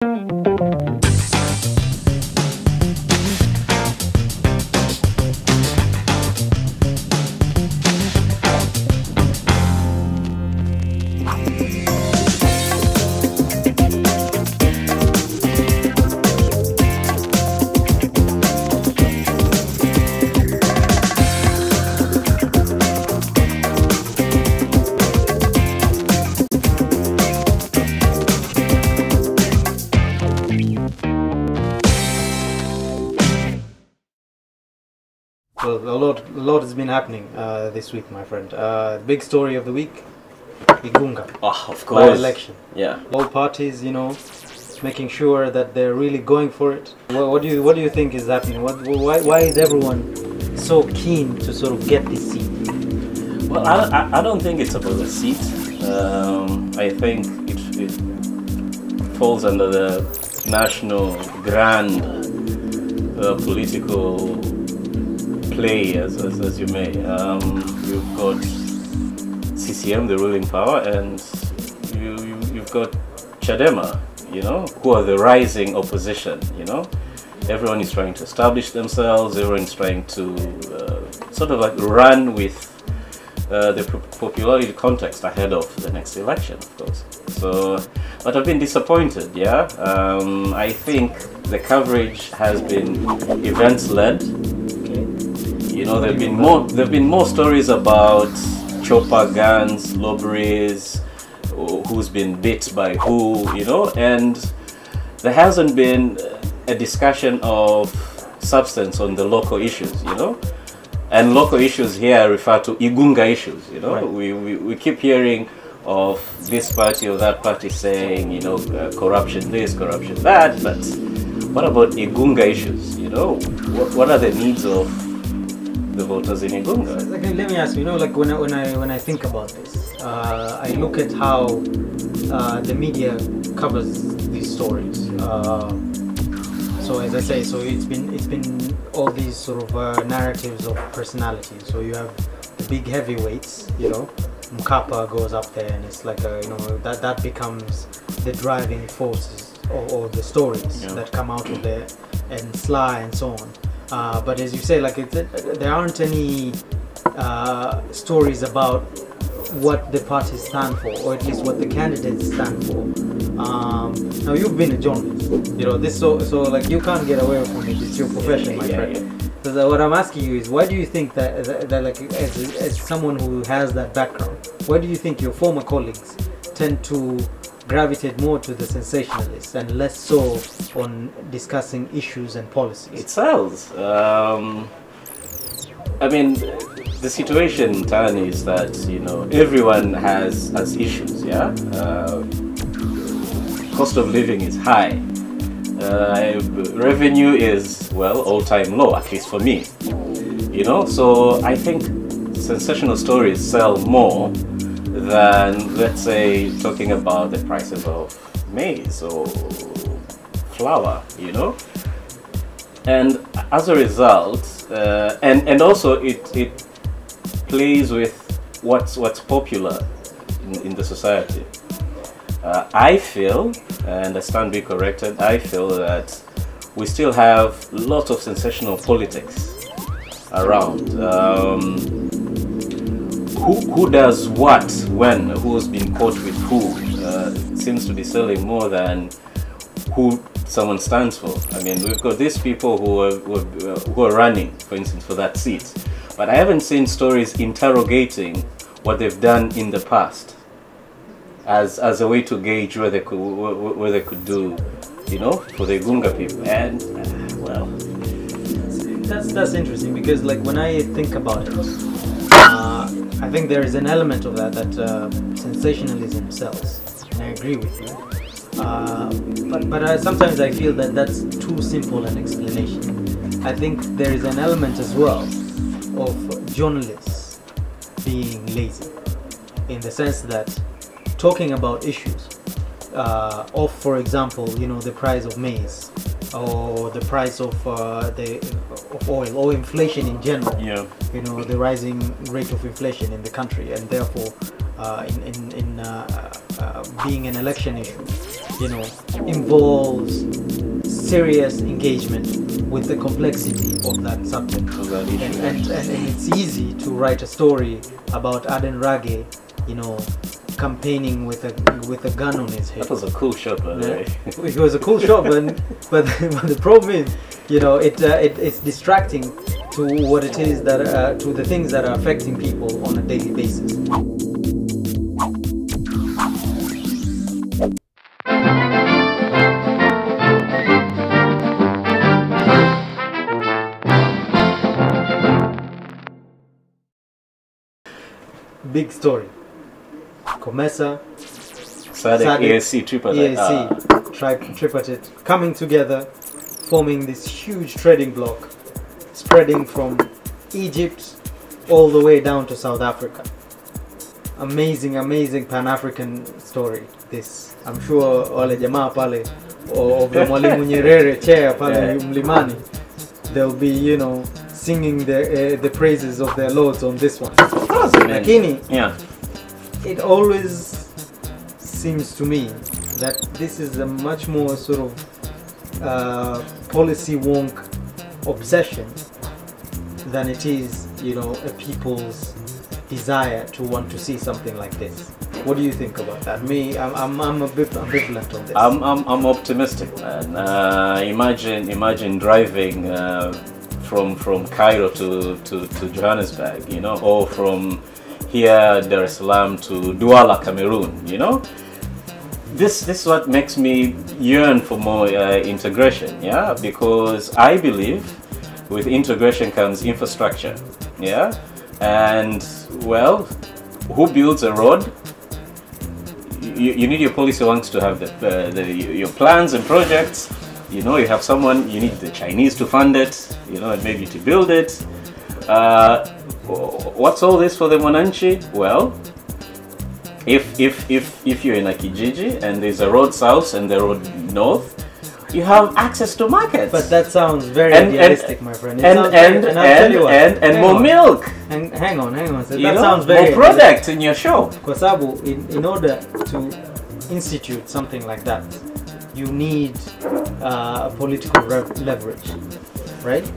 Well, a lot has been happening this week, my friend. Big story of the week, Igunga. Oh, of course. By-election. Yeah. All parties, making sure that they're really going for it. What do you think is happening? Why is everyone so keen to sort of get this seat? Well, I don't think it's about the seat. I think it falls under the national grand political play, as you may. You've got CCM, the ruling power, and you've got Chadema, who are the rising opposition. Everyone is trying to establish themselves. Everyone is trying to sort of like run with the popularity context ahead of the next election, of course. So, but I've been disappointed. Yeah, I think the coverage has been events-led. There've been more stories about chopper guns, robberies, who's been bit by who, and there hasn't been a discussion of substance on the local issues, and local issues here refer to Igunga issues, Right. We keep hearing of this party or that party saying, corruption this, corruption that, but what about Igunga issues, what are the needs of the voters in Igunga? Okay, let me ask you, when I think about this, I look at how the media covers these stories. So as I say, it's been all these sort of narratives of personalities. So you have the big heavyweights, Mkapa goes up there, and it's like that becomes the driving forces or the stories that come out of there, and Sly and so on. But as you say, there aren't any stories about what the parties stand for, or at least what the candidates stand for. Now you've been a journalist, so you can't get away from it. It's your profession, my friend. Yeah. So what I'm asking you is, why do you think that as someone who has that background, why do you think your former colleagues tend to gravitate more to the sensationalists and less so on discussing issues and policies? It sells. The situation in town is that everyone has issues. Yeah, cost of living is high. Revenue is all-time low, at least for me. So I think sensational stories sell more than, let's say, talking about the prices of maize or flour, and as a result, and also it plays with what's popular in the society. I feel, and I stand to be corrected, I feel that we still have lots of sensational politics around. Who does what, when, who's been caught with who, seems to be selling more than who someone stands for. We've got these people who are running, for instance, for that seat, but I haven't seen stories interrogating what they've done in the past as a way to gauge where they could do, for the Igunga people. And that's interesting, because when I think about it, I think there is an element of that sensationalism sells, and I agree with you. But sometimes I feel that that's too simple an explanation. I think there is an element as well of journalists being lazy, in the sense that talking about issues of, for example, the price of maize, or the price of oil, or inflation in general. Yeah. The rising rate of inflation in the country, and therefore being an election issue, involves serious engagement with the complexity of that subject. And it's easy to write a story about Aden Rage, campaigning with a gun on his head. That was a cool shot, by the way. It was a cool shot, but the problem is, it's distracting to what it is that to the things that are affecting people on a daily basis. Big story. COMESA, SADC, EAC, tripartite coming together, forming this huge trading bloc, spreading from Egypt all the way down to South Africa. Amazing Pan-African story. This, I'm sure wale jamaa pale of the Mwalimu Nyerere chair pale Mlimani, they'll be singing the praises of their lords on this one. Lakini, it always seems to me that this is a much more sort of policy wonk obsession than it is, a people's desire to want to see something like this. What do you think about that? I'm a bit ambivalent on this. I'm optimistic, man. Imagine driving from Cairo to Johannesburg, or from here Dar es Salaam to Douala, Cameroon. This is what makes me yearn for more integration, because I believe with integration comes infrastructure, and well, who builds a road? You need your policy wonks to have your plans and projects. You have someone, you need the Chinese to fund it, and maybe to build it. What's all this for the Mwananchi? Well, if you're in a Kijiji and there's a road south and the road north, you have access to markets. But that sounds very idealistic, my friend. And more milk. And hang on. So that sounds very more product in your shop. Kwasabu, in order to institute something like that, you need political leverage, right?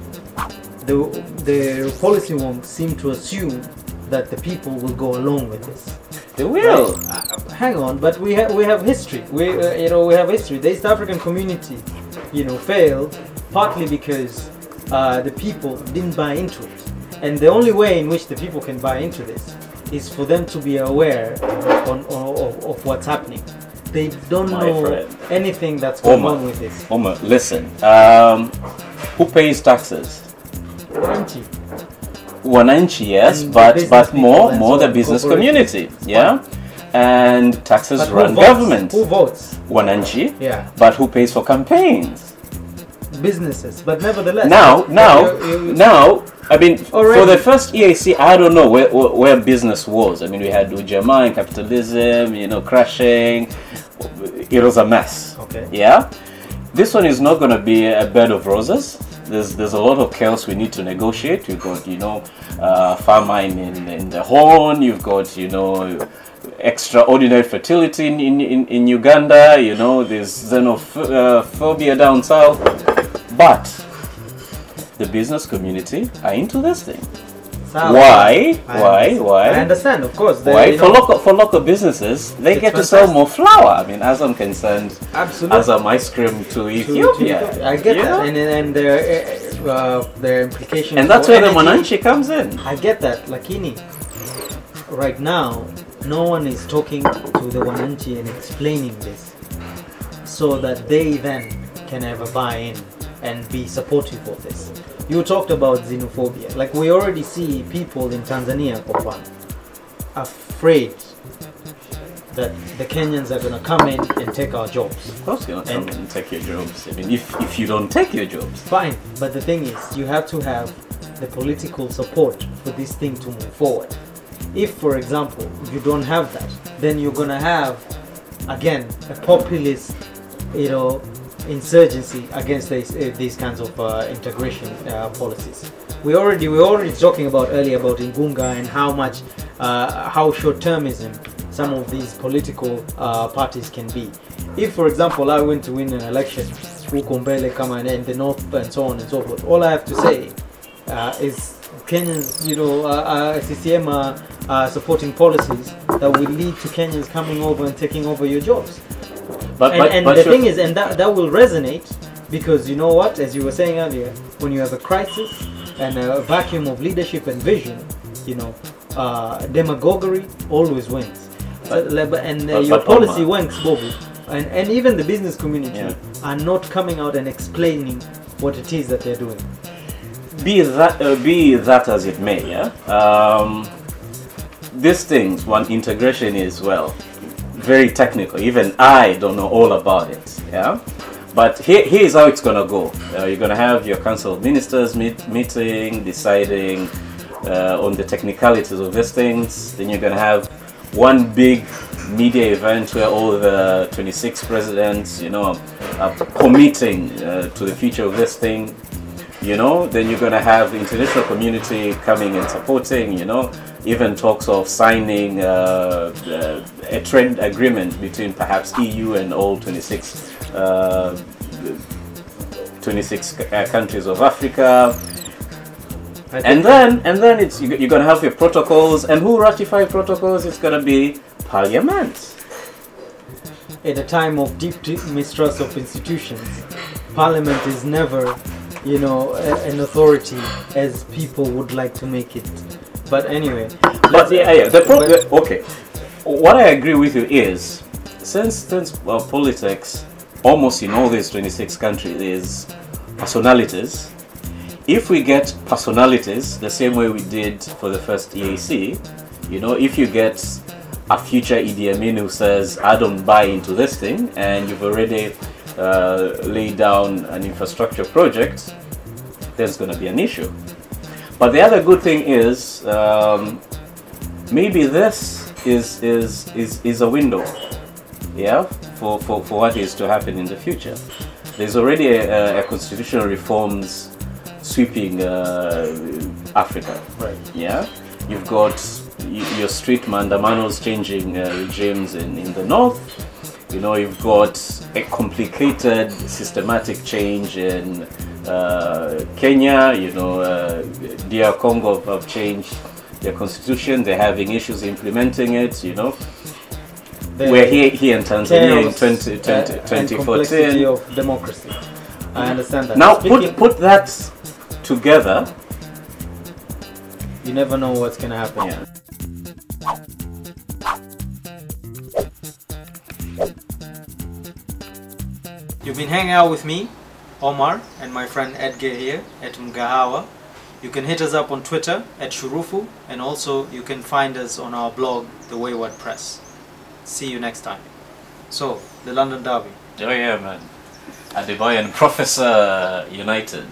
The policy won't seem to assume that the people will go along with this. They will. Right? Hang on, but we have history. We have history. The East African community, failed partly because the people didn't buy into it, and the only way in which the people can buy into this is for them to be aware of what's happening. They don't know anything that's going on with this. Omar, listen. Who pays taxes? Wananchi, yes, but more the business community, and taxes run government. Who votes? Wananchi, but who pays for campaigns? Businesses, but nevertheless. Now, I mean, for the first EAC, I don't know where business was. I mean, we had Ujamaa and capitalism, crashing. It was a mess. Okay. Yeah. This one is not going to be a bed of roses. There's a lot of chaos we need to negotiate. You've got, famine in the Horn. You've got, extraordinary fertility in Uganda. There's xenophobia down south. But the business community are into this thing. Why? I understand, of course. Why? For local businesses, they get to sell more flour. I mean, as I'm concerned, absolutely. As I'm ice cream to Ethiopia. I get that, and their implications. And that's where the Mwananchi comes in. I get that, Lakini. Right now, no one is talking to the Mwananchi and explaining this, so that they then can have a buy-in and be supportive of this. You talked about xenophobia. Like, we already see people in Tanzania, for fun, afraid that the Kenyans are going to come in and take our jobs. Of course they're going to come in and take your jobs. I mean, if you don't take your jobs. Fine, but the thing is, you have to have the political support for this thing to move forward. If, for example, you don't have that, then you're going to have, again, a populist, insurgency against these kinds of integration policies. We were already talking about earlier about Ingunga and how much how short-termism some of these political parties can be. If, for example, I went to win an election, Ukumbele come in the north and so on and so forth, all I have to say is Kenyans, you know, CCM are supporting policies that will lead to Kenyans coming over and taking over your jobs. But the thing is, and that will resonate, because you know what, as you were saying earlier, when you have a crisis and a vacuum of leadership and vision, you know, demagoguery always wins. Your policy wanks, Bobby. And even the business community are not coming out and explaining what it is that they're doing. Be that as it may, these things, one, integration is, well, very technical. Even I don't know all about it, But here's how it's gonna go. You're gonna have your council of ministers meeting, deciding on the technicalities of these things. Then you're gonna have one big media event where all the 26 presidents, you know, are committing to the future of this thing. You know, then you're gonna have the international community coming and supporting. You know, even talks of signing a trade agreement between perhaps EU and all 26 countries of Africa. And then it's you're gonna have your protocols, and who ratify protocols? It's gonna be Parliament. At a time of deep mistrust of institutions, Parliament is never, you know, an authority as people would like to make it. But anyway, okay. What I agree with you is, since politics, almost in all these 26 countries, is personalities. If we get personalities the same way we did for the first EAC, you know, if you get a future Idi Amin who says, I don't buy into this thing, and you've already laid down an infrastructure project, there's going to be an issue. But the other good thing is, maybe this is a window, for what is to happen in the future. There's already a constitutional reforms sweeping Africa, right? You've got your street mandamanos changing regimes in the north. You know, you've got a complicated systematic change in Kenya. You know, DR Congo have changed their constitution. They're having issues implementing it. You know, we're here in Tanzania in 2014. Complexity of democracy. I understand that. Now put that together. You never know what's gonna happen. You've been hanging out with me, Omar, and my friend Edgar here at Mgahawa. You can hit us up on Twitter at Shurufu, and also you can find us on our blog, The Wayward Press. See you next time. So, the London Derby. Oh yeah, man. Adebayo and Professor United.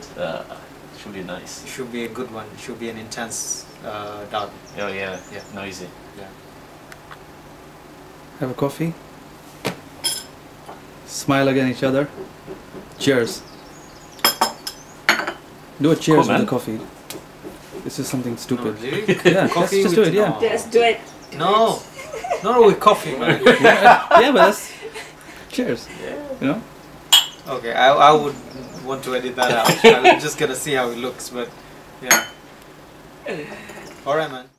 Should be nice. It should be a good one. It should be an intense derby. Oh yeah, noisy. Yeah. Have a coffee. Smile again at each other. Cheers. Do a cheers with the coffee. This is something stupid. No, really? Yeah, Coffee let's just do it. Yeah. No. Just do it. No, not with coffee, man. Yeah, but that's cheers. You know. Okay, I would want to edit that out. I'm just gonna see how it looks, but yeah. Alright, man.